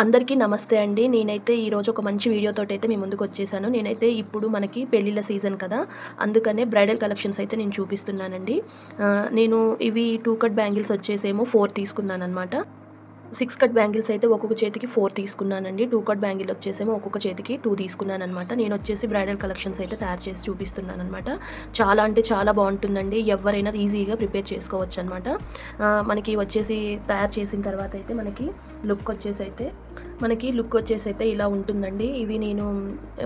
అందరికీ నమస్తే అండి. నేనైతే ఈరోజు ఒక మంచి వీడియోతోటైతే మీ ముందుకొచ్చేసాను. నేనైతే ఇప్పుడు మనకి పెళ్ళిళ్ళ సీజన్ కదా! అందుకనే బ్రైడల్ కలెక్షన్స్ అయితే నేను చూపిస్తున్నానండి. నేను ఇవి 2 కట్ బ్యాంగిల్స్ వచ్చేసేమో 4 తీసుకున్నాననమాట. 6 కట్ బ్యాంగిల్స్ అయితే ఒక్కొక్క చేతికి 4 తీసుకున్నానండి. 2 కట్ బ్యాంగిల్ వచ్చేసేమో ఒక్కొక్క చేతికి 2 తీసుకున్నాననమాట. నేనొచ్చేసి బ్రైడల్ కలెక్షన్స్ అయితే తయారు చేసి చూపిస్తున్నాననమాట. చాలా అంటే చాలా బావుంటుందండి. ఎవ్వరైనా ఈజీగా ప్రిపేర్ చేసుకోవచ్చనమాట. మనకి వచ్చేసి తయారు చేసిన తర్వాత అయితే లుక్ వచ్చేసైతే ఇలా ఉంటుందండి. ఇవి నేను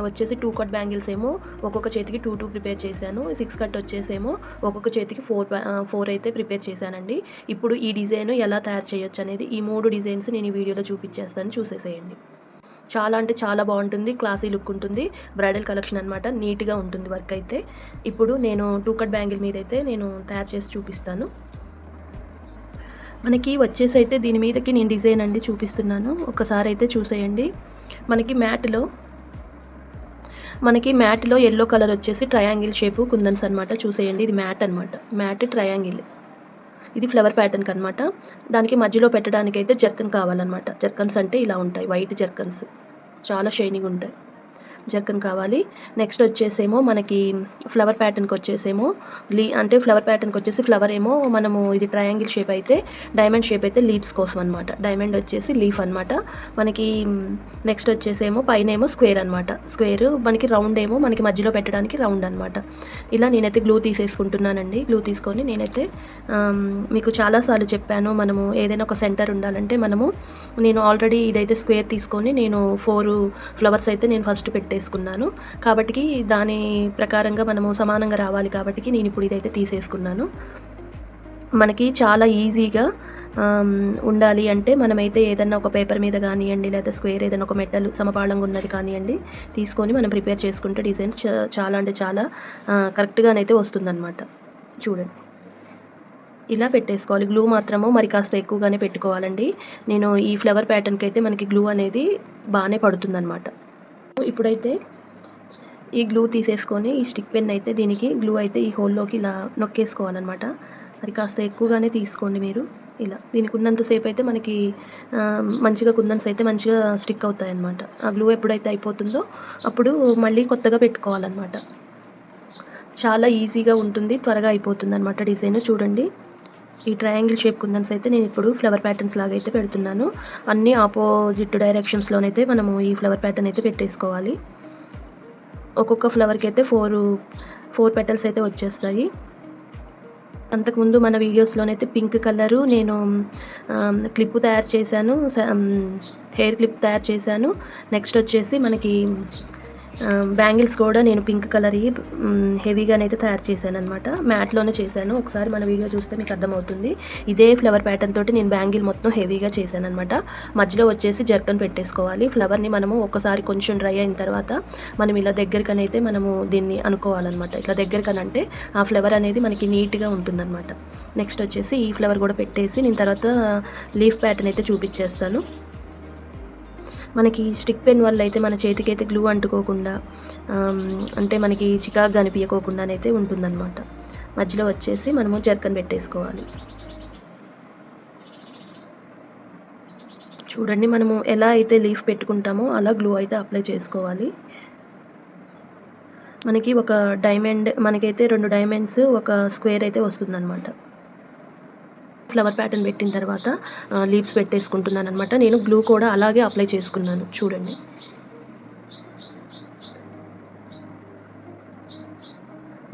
వచ్చేసి 2 కట్ బ్యాంగిల్స్ ఏమో ఒక్కొక్క చేతికి 2 ప్రిపేర్ చేశాను. 6 కట్ వచ్చేసేమో ఒక్కొక్క చేతికి 4 అయితే ప్రిపేర్ చేశానండి. ఇప్పుడు ఈ డిజైన్ ఎలా తయారు చేయొచ్చు అనేది ఈ 3 డిజైన్స్ నేను ఈ వీడియోలో చూపించేస్తాను, చూసేసేయండి. చాలా అంటే చాలా బాగుంటుంది. క్లాసీ లుక్ ఉంటుంది. బ్రైడల్ కలెక్షన్ అనమాట. నీట్‌గా ఉంటుంది వర్క్ అయితే. ఇప్పుడు నేను 2 కట్ బ్యాంగిల్ మీదైతే నేను తయారు చేసి చూపిస్తాను. మనకి వచ్చేసైతే దీని మీదకి నేను డిజైన్ అండి చూపిస్తున్నాను. ఒక్కసారి అయితే చూసేయండి. మనకి మ్యాట్లో యెల్లో కలర్ వచ్చేసి ట్రయాంగిల్ షేపు కుందన్స్ అనమాట. చూసేయండి. ఇది మ్యాట్ అనమాట. Mat triangle. ఇది ఫ్లవర్ ప్యాటర్న్‌కి అనమాట. దానికి మధ్యలో పెట్టడానికైతే జర్కన్ కావాలన్నమాట. జర్కన్స్ అంటే ఇలా ఉంటాయి. White zircons. చాలా షైనింగ్ ఉంటాయి. జర్కన్ కావాలి. నెక్స్ట్ వచ్చేసేమో మనకి ఫ్లవర్ ప్యాటర్న్‌కి వచ్చేసేమో ఫ్లవర్ ప్యాటర్న్‌కి వచ్చేసి ఫ్లవర్ ఏమో మనము ఇది ట్రయాంగిల్ షేప్ అయితే డైమండ్ షేప్ అయితే లీవ్స్ కోసం అనమాట. డైమండ్ వచ్చేసి లీఫ్ అనమాట. మనకి నెక్స్ట్ వచ్చేసేమో పైనేమో స్క్వేర్ అనమాట. స్క్వేర్ మనకి రౌండ్ ఏమో మనకి మధ్యలో పెట్టడానికి రౌండ్ అనమాట. ఇలా నేనైతే గ్లూ తీసేసుకుంటున్నానండి. గ్లూ తీసుకొని నేనైతే మీకు చాలాసార్లు చెప్పాను, మనము ఏదైనా ఒక సెంటర్ ఉండాలంటే నేను ఆల్రెడీ ఇదైతే స్క్వేర్ తీసుకొని నేను 4 ఫ్లవర్స్ అయితే నేను ఫస్ట్ పెట్టేసుకున్నాను. కాబట్టి దాని ప్రకారంగా మనము సమానంగా రావాలి కాబట్టి నేను ఇప్పుడు ఇదైతే తీసేసుకున్నాను. మనకి చాలా ఈజీగా ఉండాలి అంటే మనమైతే ఏదన్నా ఒక పేపర్ మీద కానివ్వండి, లేదా స్క్వేర్ ఏదైనా ఒక మెటల్ సమపాళంగా ఉన్నది కానివ్వండి తీసుకొని మనం ప్రిపేర్ చేసుకుంటే డిజైన్ చాలా అంటే చాలా కరెక్ట్గానైతే వస్తుందన్నమాట. చూడండి. ఇలా పెట్టేసుకోవాలి. గ్లూ మాత్రము మరి కాస్త ఎక్కువగానే పెట్టుకోవాలండి. నేను ఈ ఫ్లవర్ ప్యాటర్న్‌కి అయితే మనకి గ్లూ అనేది బాగానే పడుతుందన్నమాట. ఇప్పుడైతే ఈ గ్లూ తీసేసుకొని ఈ స్టిక్ పెన్ అయితే దీనికి గ్లూ అయితే ఈ హోల్లోకి ఇలా నొక్కేసుకోవాలన్నమాట. అది కాస్త ఎక్కువగానే తీసుకోండి మీరు. ఇలా దీనికి ఉన్నంతసేపు అయితే మనకి మంచిగా కుందన్స్ అయితే మంచిగా స్టిక్ అవుతాయన్నమాట. ఆ గ్లూ ఎప్పుడైతే అయిపోతుందో అప్పుడు మళ్ళీ కొత్తగా పెట్టుకోవాలన్నమాట. చాలా ఈజీగా ఉంటుంది. త్వరగా అయిపోతుందన్నమాట డిజైన్. చూడండి. ఈ ట్రయాంగిల్ షేప్ కుందన్స్ అయితే నేను ఇప్పుడు ఫ్లవర్ ప్యాటర్న్స్ లాగా అయితే పెడుతున్నాను. అన్నీ ఆపోజిట్ డైరెక్షన్స్‌లోనైతే మనము ఈ ఫ్లవర్ ప్యాటర్న్ అయితే పెట్టేసుకోవాలి. ఒక్కొక్క ఫ్లవర్‌కి అయితే 4 పెటల్స్ అయితే వచ్చేస్తాయి. అంతకుముందు మన వీడియోస్‌లోనైతే పింక్ కలరు నేను క్లిప్ తయారు చేశాను. హెయిర్ క్లిప్ తయారు చేశాను. నెక్స్ట్ వచ్చేసి మనకి బ్యాంగిల్స్ కూడా నేను పింక్ కలర్‌యి హెవీగానైతే తయారు చేశాననమాట. మ్యాట్‌లోనే చేశాను. ఒకసారి మన వీడియో చూస్తే మీకు అర్థమవుతుంది. ఇదే ఫ్లవర్ ప్యాటర్న్ తోటి నేను బ్యాంగిల్ మొత్తం హెవీగా చేశాననమాట. మధ్యలో వచ్చేసి జర్కన్ పెట్టేసుకోవాలి. ఫ్లవర్‌ని మనము ఒక్కసారి కొంచెం డ్రై అయిన తర్వాత మనం ఇలా దగ్గరకనైతే మనము దీన్ని అనుకోవాలన్నమాట. ఇట్లా దగ్గరకనంటే ఆ ఫ్లవర్ అనేది మనకి నీట్‌గా ఉంటుందన్నమాట. నెక్స్ట్ వచ్చేసి ఈ ఫ్లవర్ కూడా పెట్టేసి నేను తర్వాత లీఫ్ ప్యాటర్న్ అయితే చూపించేస్తాను. మనకి స్టిక్ పెన్ వల్ల అయితే మన చేతికైతే గ్లూ అంటుకోకుండా అంటే మనకి చికాకుగా అనిపించకోకుండానైతే ఉంటుందన్నమాట. మధ్యలో వచ్చేసి మనము జర్కన్ పెట్టేసుకోవాలి. చూడండి. మనము ఎలా అయితే లీఫ్ పెట్టుకుంటామో అలా గ్లూ అయితే అప్లై చేసుకోవాలి. మనకైతే 2 డైమండ్స్ ఒక స్క్వేర్ అయితే వస్తుందన్నమాట. ఫ్లవర్ ప్యాటర్న్ పెట్టిన తర్వాత లీవ్స్ పెట్టేసుకుంటున్నానన్నమాట. నేను గ్లూ కూడా అలాగే అప్లై చేసుకున్నాను. చూడండి.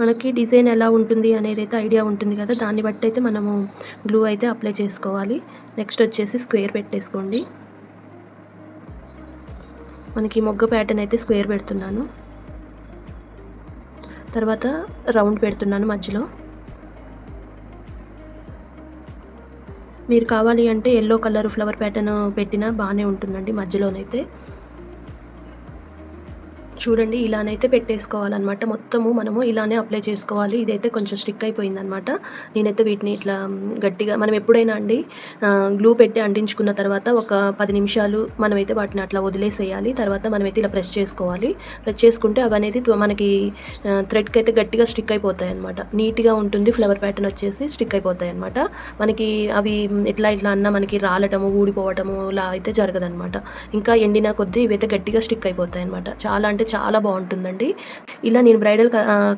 మనకి డిజైన్ ఎలా ఉంటుంది అనేది అయితే ఐడియా ఉంటుంది కదా! దాన్ని బట్టి అయితే మనము గ్లూ అయితే అప్లై చేసుకోవాలి. నెక్స్ట్ వచ్చేసి స్క్వేర్ పెట్టేసుకోండి. మనకి మొగ్గ ప్యాటర్న్ అయితే స్క్వేర్ పెడుతున్నాను. తర్వాత రౌండ్ పెడుతున్నాను మధ్యలో. మీరు కావాలి అంటే యెల్లో కలర్ ఫ్లవర్ ప్యాటర్న్ పెట్టినా బాగానే ఉంటుందండి మధ్యలోనైతే. చూడండి ఇలానైతే పెట్టేసుకోవాలనమాట. మొత్తము మనము ఇలానే అప్లై చేసుకోవాలి. ఇదైతే కొంచెం స్టిక్ అయిపోయిందనమాట. నేనైతే వీటిని ఇట్లా గట్టిగా మనం ఎప్పుడైనా అండి గ్లూ పెట్టి అంటించుకున్న తర్వాత ఒక 10 నిమిషాలు మనమైతే వాటిని అట్లా వదిలేసేయాలి. తర్వాత మనమైతే ఇలా ప్రెస్ చేసుకోవాలి. ప్రెస్ చేసుకుంటే అవనేది మనకి థ్రెడ్‌కైతే గట్టిగా స్టిక్ అయిపోతాయనమాట. నీట్‌గా ఉంటుంది. ఫ్లవర్ ప్యాటర్న్ వచ్చేసి స్టిక్ అయిపోతాయనమాట. మనకి అవి ఇట్లా ఇట్లా అన్నా మనకి రాలటము, ఊడిపోవటము ఇలా అయితే జరగదనమాట. ఇంకా ఎండిన కొద్దీ ఇవైతే గట్టిగా స్టిక్ అయిపోతాయనమాట. చాలా అంటే చాలా బావుంటుందండి. ఇలా నేను బ్రైడల్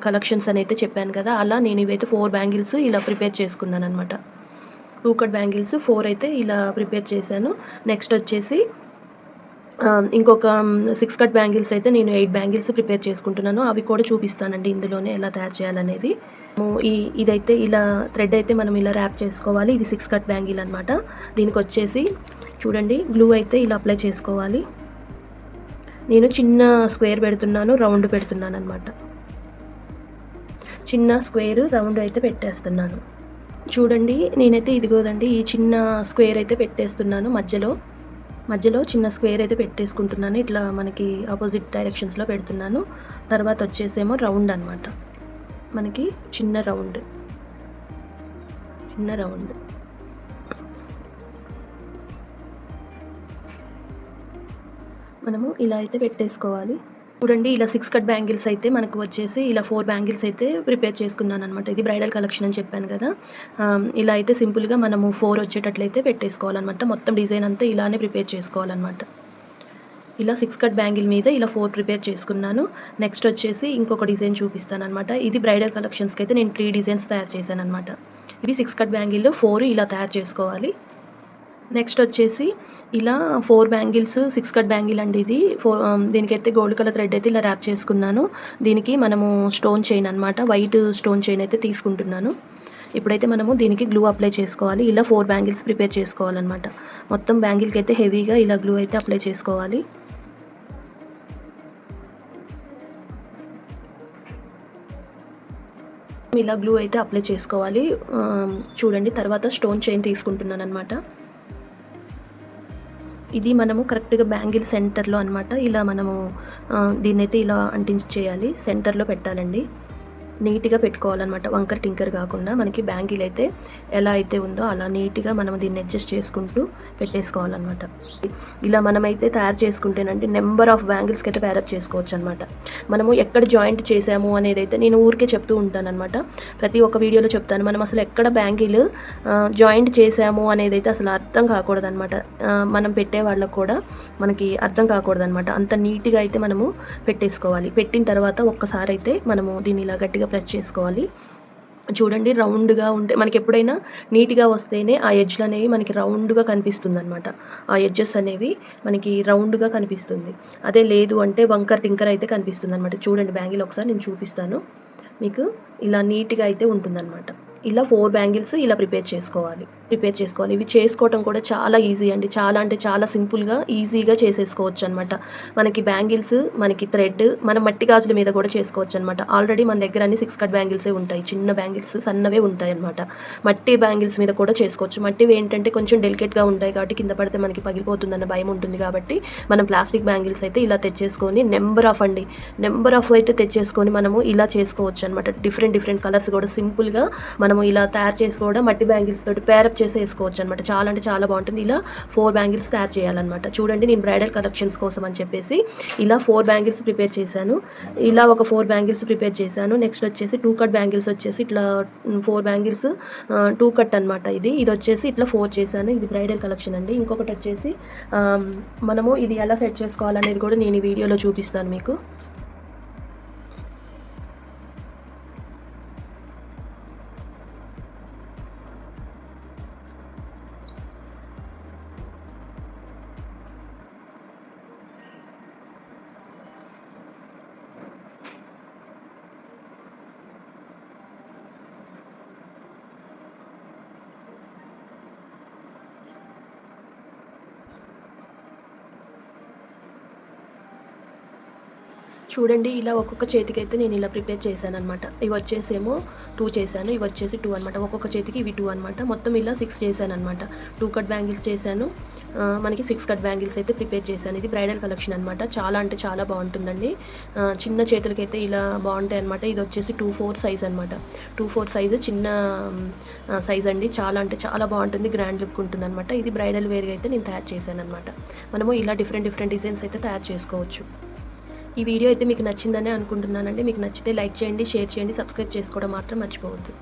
కలెక్షన్స్ అని అయితే చెప్పాను కదా! అలా నేను ఇవైతే 4 బ్యాంగిల్స్ ఇలా ప్రిపేర్ చేసుకున్నాననమాట. 2 కట్ బ్యాంగిల్స్ 4 అయితే ఇలా ప్రిపేర్ చేశాను. నెక్స్ట్ వచ్చేసి ఇంకొక 6 కట్ బ్యాంగిల్స్ అయితే నేను 8 బ్యాంగిల్స్ ప్రిపేర్ చేసుకుంటున్నాను. అవి కూడా చూపిస్తానండి ఇందులోనే ఎలా తయారు చేయాలనేది. ఇదైతే ఇలా థ్రెడ్ అయితే మనం ఇలా ర్యాప్ చేసుకోవాలి. ఇది 6 కట్ బ్యాంగిల్ అనమాట. దీనికొచ్చేసి చూడండి గ్లూ అయితే ఇలా అప్లై చేసుకోవాలి. నేను చిన్న స్క్వేర్ పెడుతున్నాను, రౌండ్ పెడుతున్నాననమాట. చిన్న స్క్వేర్, రౌండ్ అయితే పెట్టేస్తున్నాను. చూడండి నేనైతే ఇదిగోదండి ఈ చిన్న స్క్వేర్ అయితే పెట్టేస్తున్నాను మధ్యలో చిన్న స్క్వేర్ అయితే పెట్టేసుకుంటున్నాను. ఇట్లా మనకి ఆపోజిట్ డైరెక్షన్స్‌లో పెడుతున్నాను. తర్వాత వచ్చేసేమో రౌండ్ అనమాట. మనకి చిన్న రౌండ్. మనము ఇలా అయితే పెట్టేసుకోవాలి. చూడండి ఇలా 6 కట్ బ్యాంగిల్స్ అయితే మనకు వచ్చేసి ఇలా 4 బ్యాంగిల్స్ అయితే ప్రిపేర్ చేసుకున్నాననమాట. ఇది బ్రైడల్ కలెక్షన్ అని చెప్పాను కదా! ఇలా అయితే సింపుల్‌గా మనము 4 వచ్చేటట్లయితే పెట్టేసుకోవాలనమాట. మొత్తం డిజైన్ అంతా ఇలానే ప్రిపేర్ చేసుకోవాలనమాట. ఇలా 6 కట్ బ్యాంగిల్ మీద ఇలా 4 ప్రిపేర్ చేసుకున్నాను. నెక్స్ట్ వచ్చేసి ఇంకొక డిజైన్ చూపిస్తాననమాట. ఇది బ్రైడల్ కలెక్షన్స్‌కి అయితే నేను 3 డిజైన్స్ తయారు చేశాననమాట. ఇవి 6 కట్ బ్యాంగిల్ 4 ఇలా తయారు చేసుకోవాలి. నెక్స్ట్ వచ్చేసి ఇలా 4 బ్యాంగిల్స్ 6 కట్ బ్యాంగిల్ అండి ఇది. దీనికైతే గోల్డ్ కలర్ థ్రెడ్ అయితే ఇలా ర్యాప్ చేసుకున్నాను. దీనికి మనము స్టోన్ చైన్ అనమాట. వైట్ స్టోన్ చైన్ అయితే తీసుకుంటున్నాను. ఇప్పుడైతే మనము దీనికి గ్లూ అప్లై చేసుకోవాలి. ఇలా 4 బ్యాంగిల్స్ ప్రిపేర్ చేసుకోవాలన్నమాట. మొత్తం బ్యాంగిల్కి అయితే హెవీగా ఇలా గ్లూ అయితే అప్లై చేసుకోవాలి. ఇలా గ్లూ అయితే అప్లై చేసుకోవాలి. చూడండి తర్వాత స్టోన్ చైన్ తీసుకుంటున్నాను అనమాట. ఇది మనము కరెక్ట్‌గా బ్యాంగిల్ సెంటర్‌లో అనమాట. ఇలా మనము దీన్నైతే ఇలా అంటించేయాలి. సెంటర్‌లో పెట్టాలండి. నీట్‌గా పెట్టుకోవాలన్నమాట. వంకర్ టింకర్ కాకుండా మనకి బ్యాంగిల్ అయితే ఎలా అయితే ఉందో అలా నీట్‌గా మనం దీన్ని అడ్జస్ట్ చేసుకుంటూ పెట్టేసుకోవాలన్నమాట. ఇలా మనమైతే తయారు చేసుకుంటేనండి నెంబర్ ఆఫ్ బ్యాంగిల్స్‌కి అయితే పేరప్ చేసుకోవచ్చు అనమాట. మనము ఎక్కడ జాయింట్ చేసాము అనేది అయితే నేను ఊరికే చెప్తూ ఉంటానన్నమాట. ప్రతి ఒక్క వీడియోలో చెప్తాను. మనం అసలు ఎక్కడ బ్యాంగిల్ జాయింట్ చేసాము అనేది అయితే అసలు అర్థం కాకూడదనమాట. మనం పెట్టే వాళ్ళకి కూడా మనకి అర్థం కాకూడదనమాట. అంత నీట్‌గా అయితే మనము పెట్టేసుకోవాలి. పెట్టిన తర్వాత ఒక్కసారి అయితే మనము దీన్ని ఇలా గట్టిగా ప్రెస్ చేసుకోవాలి. చూడండి రౌండ్‌గా ఉంటే మనకి ఎప్పుడైనా నీట్‌గా వస్తేనే ఆ ఎడ్జ్‌లు అనేవి మనకి రౌండ్‌గా కనిపిస్తుందనమాట. ఆ ఎడ్జెస్ అనేవి మనకి రౌండ్‌గా కనిపిస్తుంది. అదే లేదు అంటే వంకర్ టింకర్ అయితే కనిపిస్తుందనమాట. చూడండి బ్యాంగిల్ ఒకసారి నేను చూపిస్తాను. మీకు ఇలా నీట్‌గా అయితే ఉంటుందనమాట. ఇలా 4 బ్యాంగిల్స్ ఇలా ప్రిపేర్ చేసుకోవాలి. ఇవి చేసుకోవటం కూడా చాలా ఈజీ అండి. చాలా అంటే చాలా సింపుల్‌గా, ఈజీగా చేసేసుకోవచ్చు అనమాట. మనకి బ్యాంగిల్స్, మనకి థ్రెడ్, మనం మట్టి గాజుల మీద కూడా చేసుకోవచ్చు అనమాట. ఆల్రెడీ మన దగ్గర అన్ని 6 కట్ బ్యాంగిల్సే ఉంటాయి. చిన్న బ్యాంగిల్స్ సన్నవే ఉంటాయన్నమాట. మట్టి బ్యాంగిల్స్ మీద కూడా చేసుకోవచ్చు. మట్టివి ఏంటంటే కొంచెం డెలికేట్‌గా ఉంటాయి కాబట్టి కింద పడితే మనకి పగిలిపోతుందన్న భయం ఉంటుంది కాబట్టి మనం ప్లాస్టిక్ బ్యాంగిల్స్ అయితే ఇలా తెచ్చేసుకొని నెంబర్ ఆఫ్ అయితే తెచ్చేసుకొని మనము ఇలా చేసుకోవచ్చు అనమాట. డిఫరెంట్ కలర్స్ కూడా సింపుల్‌గా మనము ఇలా తయారు చేసుకోవడం మట్టి బ్యాంగిల్స్ తోటి పేరప్ చేసి వేసుకోవచ్చు అనమాట. చాలా అంటే చాలా బాగుంటుంది. ఇలా 4 బ్యాంగిల్స్ తయారు చేయాలన్నమాట. చూడండి నేను బ్రైడల్ కలెక్షన్స్ కోసం అని చెప్పేసి ఇలా 4 బ్యాంగిల్స్ ప్రిపేర్ చేశాను. ఇలా ఒక 4 బ్యాంగిల్స్ ప్రిపేర్ చేశాను. నెక్స్ట్ వచ్చేసి 2 కట్ బ్యాంగిల్స్ వచ్చేసి ఇట్లా 4 బ్యాంగిల్స్ 2 కట్ అనమాట. ఇది వచ్చేసి ఇట్లా 4 చేశాను. ఇది బ్రైడల్ కలెక్షన్ అండి. ఇంకొకటి వచ్చేసి మనము ఇది ఎలా సెట్ చేసుకోవాలనేది కూడా నేను ఈ వీడియోలో చూపిస్తాను మీకు. చూడండి ఇలా ఒక్కొక్క చేతికైతే నేను ఇలా ప్రిపేర్ చేశాననమాట. ఇవి వచ్చేసేమో 2 చేశాను. ఇవి వచ్చేసి 2 అనమాట. ఒక్కొక్క చేతికి ఇవి 2 అనమాట. మొత్తం ఇలా 6 చేశాననమాట. 2 కట్ బ్యాంగిల్స్ చేశాను. మనకి 6 కట్ బ్యాంగిల్స్ అయితే ప్రిపేర్ చేశాను. ఇది బ్రైడల్ కలెక్షన్ అనమాట. చాలా అంటే చాలా బాగుంటుందండి. చిన్న చేతులకైతే ఇలా బాగుంటాయి అనమాట. ఇది వచ్చేసి 2/4 సైజ్ అనమాట. 2/4 సైజు చిన్న సైజ్ అండి. చాలా అంటే చాలా బాగుంటుంది. గ్రాండ్ లుక్ ఉంటుందన్నమాట. ఇది బ్రైడల్ వేర్గా అయితే నేను తయారు చేశాను అనమాట. మనము ఇలా డిఫరెంట్ డిజైన్స్ అయితే తయారు చేసుకోవచ్చు. ఈ వీడియో అయితే మీకు నచ్చిందనే అనుకుంటున్నానండి. మీకు నచ్చితే లైక్ చేయండి, షేర్ చేయండి, సబ్స్క్రైబ్ చేసుకోవడం మాత్రం మర్చిపోవద్దు.